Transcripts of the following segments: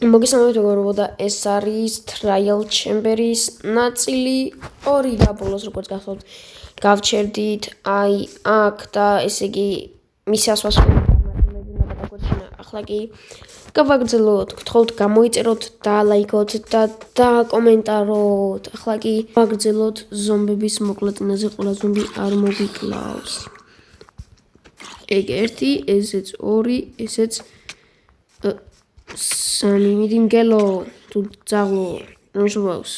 მოგესალმებით მეგობრებო, ეს არის Trial Chamber-ის ნაწილი 2 და ბოლოს როგორც გახსოვთ, გავჩერდით აი აქ და ესე იგი მისი ასვასველი ახლა კი გავაგრძელოთ, გთხოვთ გამოიწეროთ და ლაიქოთ და დაკომენტაროთ. ახლა კი გავაგრძელოთ ზომბების მოკლატინაზე ყველა ზომბი არ მოგიკლავს. ეგ 1, ესეც 2, ესეც 3 მიდი მგელო თუ ძაღლო ნუშუბავს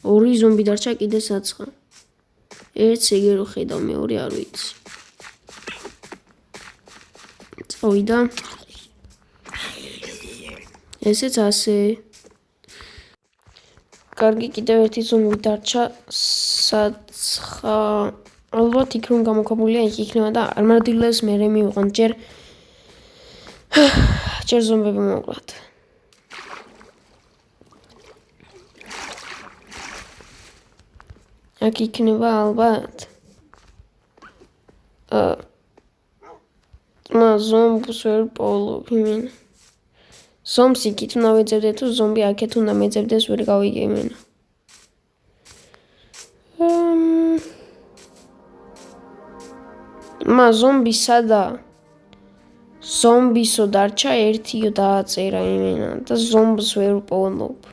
2 ზომბი დარჩა კიდე 9 ერთს ეგ რო ხედავ მეორე არ ვიცი წავიდა ესეც ასე კარგი კიდევ ერთი ზომბი დარჩა 9 ალბათ იქ რომ გამოქვაბულია იქ იქნება და არ მარტივლებს მე მივიღან ჯერ ზომბები მოვკლათ. აქ იქნება ალბათ. ზომბს ვერ პოულობ იმენ. ზომბს იქით უნდა ვეძებდე თუ ზომბი აქეთ უნდა მეძებდეს ვერ გავიგე იმენა. ზომბი სადა ზომბისო დარჩა 1-ო დააწერა იმენა და ზომბს ვერ პოულობ.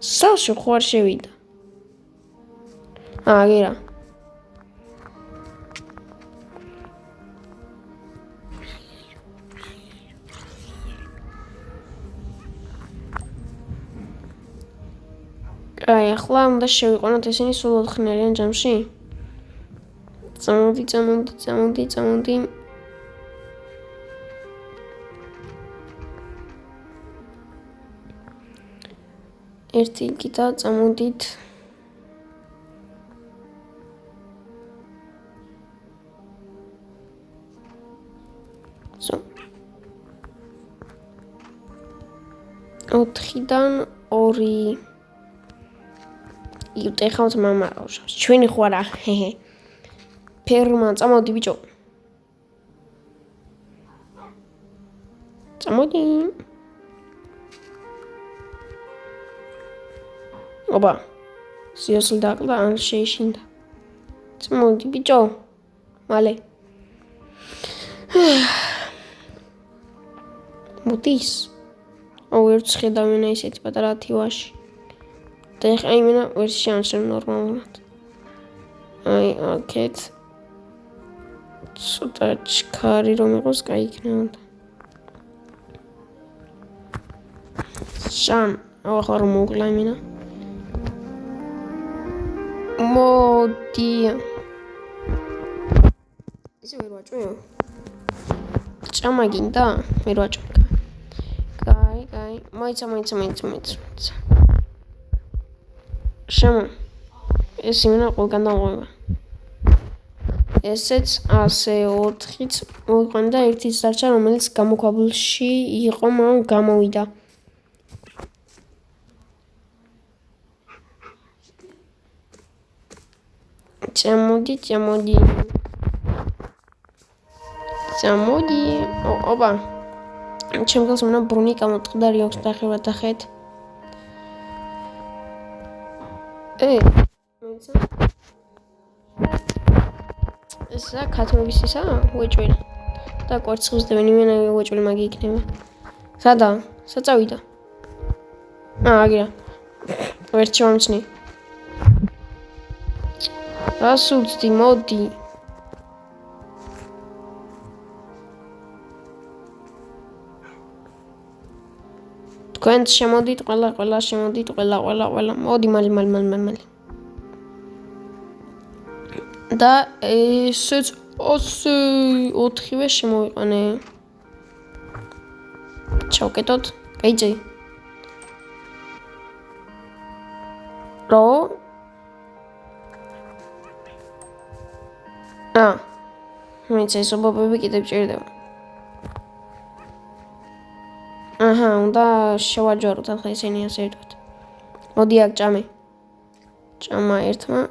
სალში ხო არ შევიდა. აგერა. აი, ახლა უნდა შევიყვანოთ ესენი სულ 4-ნაირიან ჯამში. წამოდი. ერთი კიდე წამოდით. So. 4-დან 2. იტეხავთ მამა ყავს. ჩვენი ხო არა. ფერმა წამოდი ბიჭო. წამოდი. ოპა. სიოსლი დაკლა ან შეიშინდა. წამოდი ბიჭო. მალე. მოდის. ერთს ხედავენა ისეთი პატარა თივაში. და ეხა იმენა ვერ შეამჩნევ ნორმალურად. აი, აქეთ. ცოტა ჩქარი რომ იყოს, კაი იქნებოდა. შან, ახლა რომ მოვკლა იმენა. მოდი. ისე ვერ ვაჭვეო. ჭამა გინდა? ვერ ვაჭვე. კაი. მოიცა. შემო. ეს იმენა ყველგან დავღვება. ესეც ასე 4-იც მოვიყვანე და 1-იც დარჩა, რომელიც გამოქვაბულში იყო, მაგრამ გამოვიდა. წამოდი. ოპა. ჩემგელს უნდა ბრუნი გამოწყდარი აქვს დახევა დახეთ. მეცა. ესა ქათმების ისა უეჭველი. და კვერცხებს დებენ იმენა უეჭველი მაგი იქნება. სადა? საწავიდა. აგერა. ვერ ჩამჩნი. რასუცდი მოდი. თქვენ შემოდით ყველა შემოდით ყველა მოდი მალე და ესეც 4-ვე შემოვიყვანე ჩავკეტოთ კაიძე რო მეც ეს ობობები კიდევ ჭირდება უნდა შევაჯვაროთ ახლა ისინი ასე ერთად. მოდი აქ ჭამა 1-მა,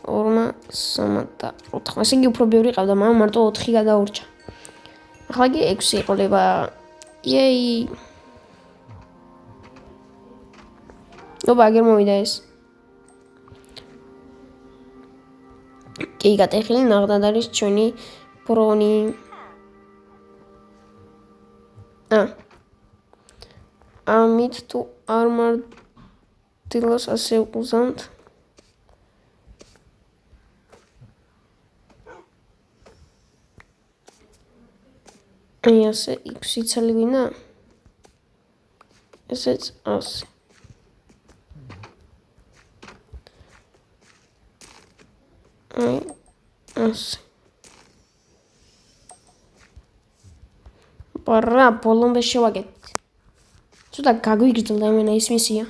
2-მა, 3-მა და 4-მა. ესე იგი უფრო ბევრი ყავდა, მაგრამ მარტო 4 გადაურჩა. ახლა კი 6 იყოლება. იეი. ოპა, აგერ მოვიდა ეს. კი, გატეხილი ნაღდად არის ჩვენი ბრონი. ამით თუ არმარდილოს ასე უყუზავთ. აი ასე, 6 ცალი ვინა? ესეც ასე. აი, ასე. პარა, ბოლომდე შევაგეთ. ცოტა გაგვიგრძელდა იმენა ის მისია.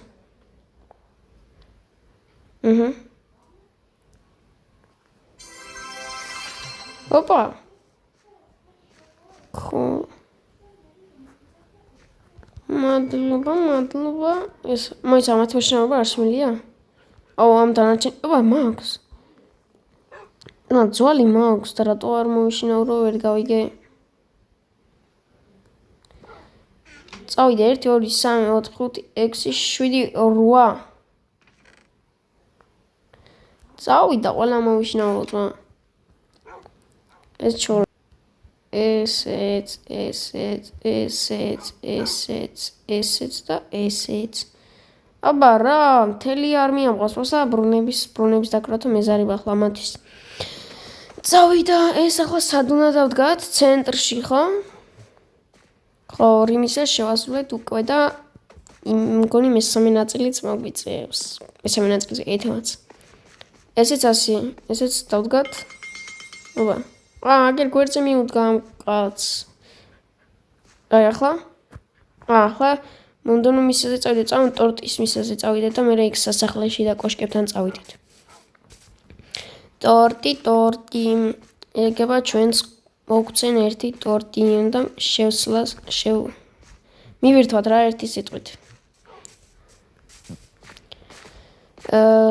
ოპა. ხო. მადლობა. ეს მოიცა მათი მოშინაობა არ შემილია? აუ, ამ დანარჩენ. ოპა, მაქვს. ძვალი მაქვს და რატო არ მოვიშინავრო, ვერ გავიგე. წავიდე 1 2 3 4 5 6 7 8. წავიდა ყველა მოვიშინავრო ძმა. ეს ჩორ. ესეც და ესეც. აბა რა, მთელი არმია მყავს და ბრუნების დაკრატო მეზარი ახლა მათის. წავიდა ეს ახლა სად უნდა დავდგათ? ცენტრში, ხო? ხო, ორი მისია შევასრულეთ უკვე და მგონი მესამე ნაწილიც მოგვიწევს. მესამე ნაწილზე ეთემაც. ესეც ასე, ესეც დავდგათ. ოპა. აგერ გვერდზე მიუდგა ამ კაცს. აი ახლა? ახლა მონდონო მისიაზე წავიდეთ, ტორტის მისიაზე წავიდეთ და მე იქ სასახლეში და კოშკებთან წავიდეთ. ტორტი. ეგება ჩვენს მოგცენ ერთი ტორტი და მივირთვათ რა ერთი სიტყვით.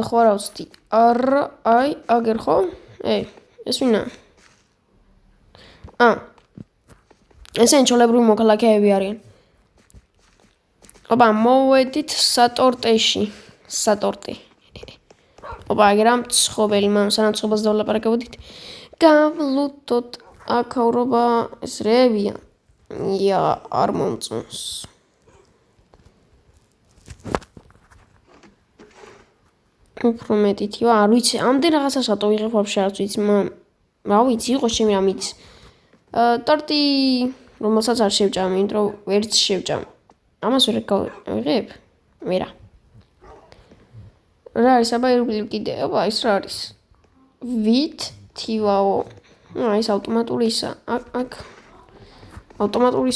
ხო რა ვცდი. აი, აგერ ხო? ეს ვინა? ესენი ჩოლებრივი მოქალაქეები არიან. ოპა, მოვედით სატორტეში. სატორტე. ოპა, აგერ ამ ცხოველი, სანამ ცხოველს დავლაპარაკებოდით. გავლუტოთ აქაურობა ეს რეებია. არ მომწონს. უფრო მეტი არ ვიცი, ამდენ რაღაცას რატო ვიღებ ვაფშე არც ვიცი, რა ვიცი, იყო ჩემი რამიც. ტორტი, რომელსაც არ შევჭამ, იმიტომ რომ ვერც შევჭამ. ამას ვერ გავიღებ? ვერა. რა არის, აბა ირგვლივ კიდე, ოპა, ის რა არის? ვით, თივაო. ეს ავტომატური ისა. აქ ავტომატური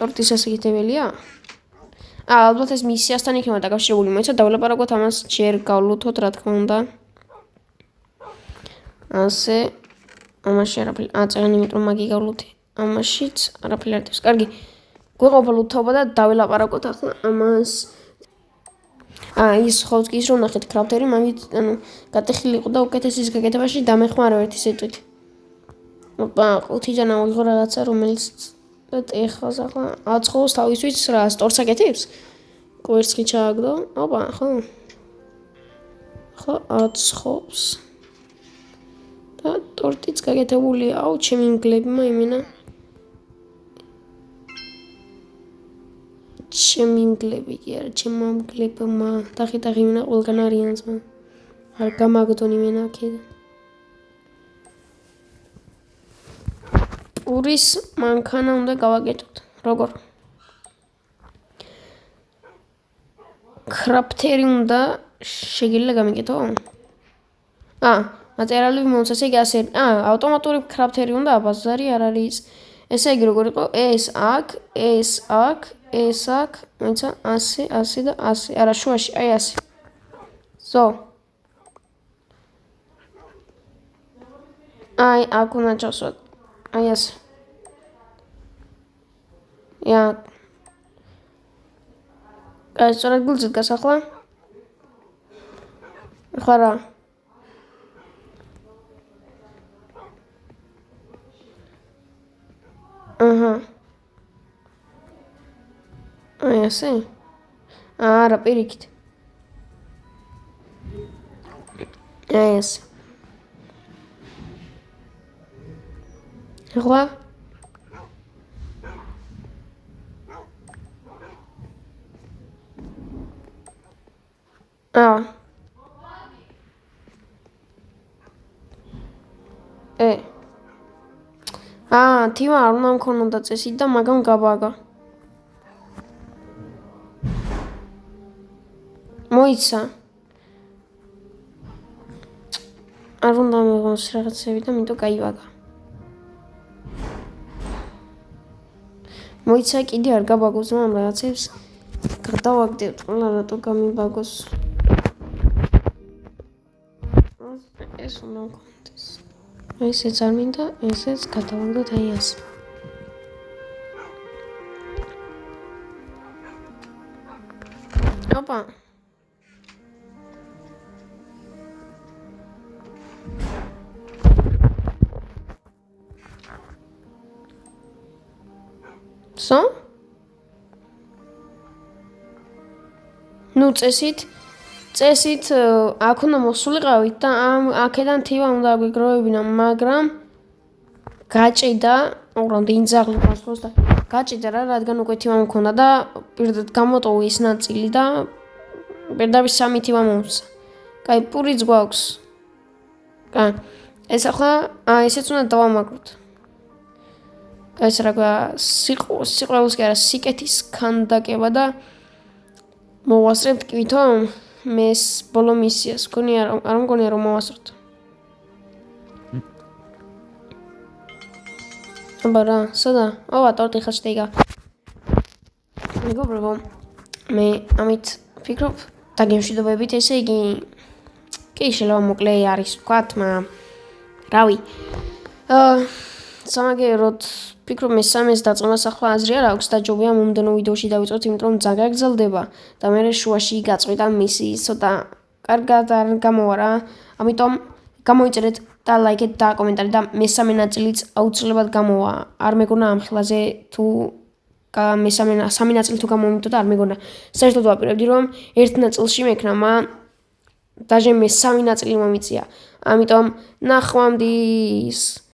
ტორტის ასაკითებელია? ალბათ ეს მისიასთან იქნება დაკავშირებული, მოიცა დავლაპარაკოთ ამას ჯერ გავლუთოთ, რა თქმა უნდა. ასე ამაში არაფერი აწევენ, იმიტომ მაგი გავლუთე. ამაშიც არაფერი არ დევს. კარგი. გვეყოფა ლუთობა და დავილაპარაკოთ ახლა ამას. ის ხოლმე ის რომ ნახეთ კრაფტერი, მაგით გატეხილი იყო და უკეთესის გაკეთებაში დამეხმარა ერთი სიტყვით. ოპა, ყუთიდან ავიღო რაღაცა, რომელიც და ეხავს ახლა აცხობს თავისთვის რა, ტორტს აკეთებს? კვერცხი ჩააგდო. ოპა, ხო. ხო, აცხობს. და ტორტიც გაკეთებულია. აუ, ჩემი მგლებმა იმენა. ჩემი მგლები კი არა, ჩემმა მგლებმა. დახი იმენა ყველგან არიან ძმა. არ გამაგდონ იმენა აქედან. პურის მანქანა უნდა გავაკეთოთ. როგორ? კრაფტერი უნდა შეგიძლია გამიკეთო? მატერიალები მომწესე იგი ასე. ავტომატური კრაფტერი უნდა, ბაზარი არ არის. ესე იგი როგორ იყო? ეს აქ, მოიცა ასე და ასე. არა, შუაში, აი ასე. ზო. აი, აქ უნდა ჩავსვათ. აი ასე. აი, სწორად გულწრფელად გასახლა. ხო რა. აი ასე. არა, პირიქით. ეს. ახლა თივა არ უნდა მქონოდა წესი და მაგამ გაბაგა. მოიცა. არ უნდა მეგონოს რაღაცები და მითო გაივაგა. მოიცა კიდე არ გაბაგოს მაგრამ რაღაცებს გადავაგდებ ყველა რატო გამიბაგოს. ეს უნდა მქონდეს. ესეც არ მინდა, ესეც გადავაგდოთ აი ასე. ოპა. ნუ წესით აქ უნდა მოსულიყავით და აქედან თივა უნდა გვიგროვებინა, მაგრამ გაჭიდა, უბრალოდ ინძაღლი გასვლას და გაჭიდა რა, რადგან უკვე თივა მქონდა და პირდად გამოტოვე ის ნაწილი და პირდაპირ 3 თივა მომცა. კაი, პურიც გვაქვს. კაი, ეს ახლა ესეც უნდა დავამაგროთ. ეს რა სიყვარულს კი არა, სიკეთის ქანდაკება და მოვასწრებთ კვითო მეს ბოლო მისიას. არ მგონია რომ მოვასწროთ. აბა რა, სადა? ოვა, ტორტი ხაშტეიგა. მეგობრებო, მე ამით ფიქრობ დაგემშვიდობებით, ესე იგი კი შეიძლება მოკლე არის ვთქვათ, მაგრამ რავი. სამაგეროდ ფიქრობ მე 3-ს დაწყებას ახლა აზრი არ აქვს და ჯობია მომდენო ვიდეოში დავიწყოთ, იმიტომ რომ ძალიან გაგრძელდება და მე შუაში გაწყვიტა მისი ცოტა კარგად არ გამოვა რა. ამიტომ გამოიწერეთ და ლაიქეთ და კომენტარი და მესამე ნაწილიც აუცილებლად გამოვა. არ მეგონა ამ ხილაზე თუ სამი ნაწილი თუ გამომიდო და არ მეგონა. საერთოდ ვაპირებდი რომ ერთ ნაწილში მექნა, მაგრამ დაჟე მე 3 ნაწილი მომიწია. ამიტომ ნახვამდის.